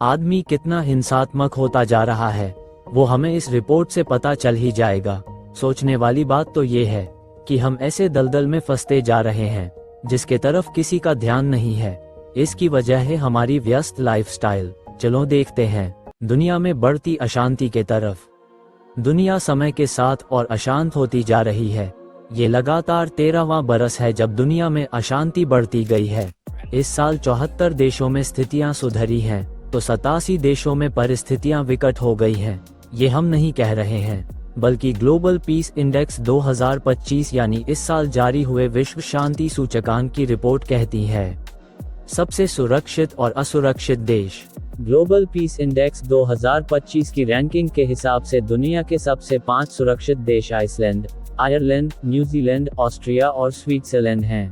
आदमी कितना हिंसात्मक होता जा रहा है वो हमें इस रिपोर्ट से पता चल ही जाएगा। सोचने वाली बात तो ये है कि हम ऐसे दलदल में फंसते जा रहे हैं जिसके तरफ किसी का ध्यान नहीं है। इसकी वजह है हमारी व्यस्त लाइफस्टाइल। चलो देखते हैं दुनिया में बढ़ती अशांति के तरफ। दुनिया समय के साथ और अशांत होती जा रही है। ये लगातार 13वां बरस है जब दुनिया में अशांति बढ़ती गई है। इस साल 74 देशों में स्थितियां सुधरी हैं तो 87 देशों में परिस्थितियां विकट हो गई हैं। ये हम नहीं कह रहे हैं बल्कि ग्लोबल पीस इंडेक्स 2025 यानी इस साल जारी हुए विश्व शांति सूचकांक की रिपोर्ट कहती है। सबसे सुरक्षित और असुरक्षित देश। ग्लोबल पीस इंडेक्स 2025 की रैंकिंग के हिसाब से दुनिया के सबसे 5 सुरक्षित देश आइसलैंड, आयरलैंड, न्यूजीलैंड, ऑस्ट्रिया और स्विट्जरलैंड हैं,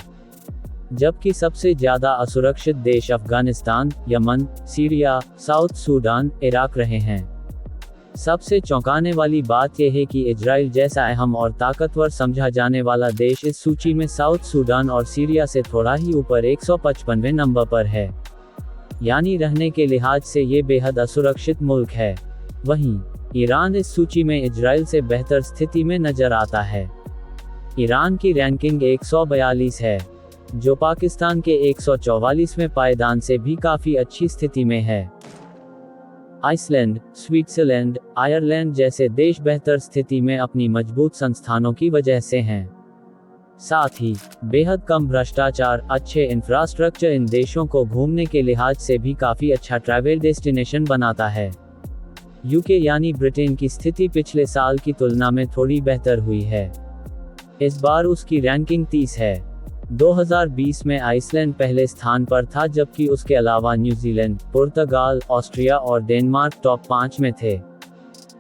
जबकि सबसे ज्यादा असुरक्षित देश Afghanistan, Yemen, Syria, south Sudan, Iraq रहे हैं। सबसे चौंकाने वाली बात यह है कि इजराइल जैसा अहम और ताकतवर समझा जाने वाला देश इस सूची में साउथ सूडान और सीरिया से थोड़ा ही ऊपर 155वें नंबर पर है, यानी रहने के लिहाज से ये बेहद असुरक्षित मुल्क है। वहीं ईरान इस सूची में इजराइल से बेहतर स्थिति में नजर आता है। ईरान की रैंकिंग 142 है, जो पाकिस्तान के 144वें पायदान से भी काफी अच्छी स्थिति में है। आइसलैंड, स्विट्जरलैंड, आयरलैंड जैसे देश बेहतर स्थिति में अपनी मजबूत संस्थानों की वजह से हैं। साथ ही बेहद कम भ्रष्टाचार, अच्छे इंफ्रास्ट्रक्चर इन देशों को घूमने के लिहाज से भी काफी अच्छा ट्रैवल डेस्टिनेशन बनाता है। यूके यानी ब्रिटेन की स्थिति पिछले साल की तुलना में थोड़ी बेहतर हुई है। इस बार उसकी रैंकिंग 30 है। 2020 में आइसलैंड पहले स्थान पर था, जबकि उसके अलावा न्यूजीलैंड, पुर्तगाल, ऑस्ट्रिया और डेनमार्क टॉप 5 में थे।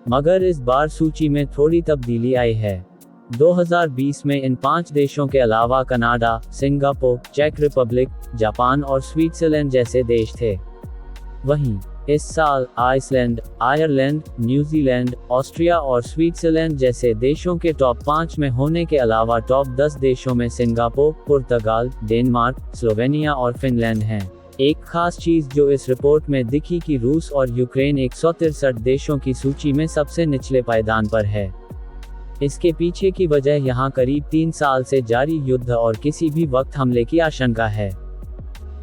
मगर इस बार सूची में थोड़ी तब्दीली आई है। 2020 में इन 5 देशों के अलावा कनाडा, सिंगापुर, चेक रिपब्लिक, जापान और स्विट्जरलैंड जैसे देश थे। वहीं इस साल आइसलैंड, आयरलैंड, न्यूजीलैंड, ऑस्ट्रिया और स्विट्जरलैंड जैसे देशों के टॉप 5 में होने के अलावा टॉप 10 देशों में सिंगापुर, पुर्तगाल, डेनमार्क, स्लोवेनिया और फिनलैंड हैं। एक खास चीज जो इस रिपोर्ट में दिखी कि रूस और यूक्रेन 163 देशों की सूची में सबसे निचले पायदान पर है। इसके पीछे की वजह यहाँ करीब 3 साल से जारी युद्ध और किसी भी वक्त हमले की आशंका है।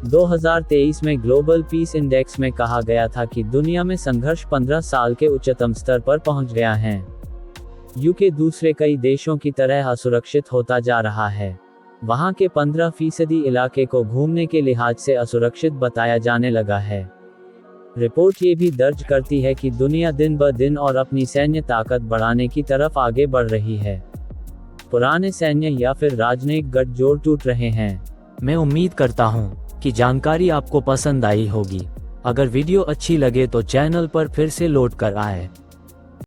2023 में ग्लोबल पीस इंडेक्स में कहा गया था कि दुनिया में संघर्ष 15 साल के उच्चतम स्तर पर पहुंच गया है। यूके दूसरे कई देशों की तरह असुरक्षित होता जा रहा है। वहां के 15% इलाके को घूमने के लिहाज से असुरक्षित बताया जाने लगा है। रिपोर्ट ये भी दर्ज करती है कि दुनिया दिन ब दिन और अपनी सैन्य ताकत बढ़ाने की तरफ आगे बढ़ रही है। पुराने सैन्य या फिर राजनयिक गठजोड़ टूट रहे हैं। मैं उम्मीद करता हूँ कि जानकारी आपको पसंद आई होगी। अगर वीडियो अच्छी लगे तो चैनल पर फिर से लौट कर आए।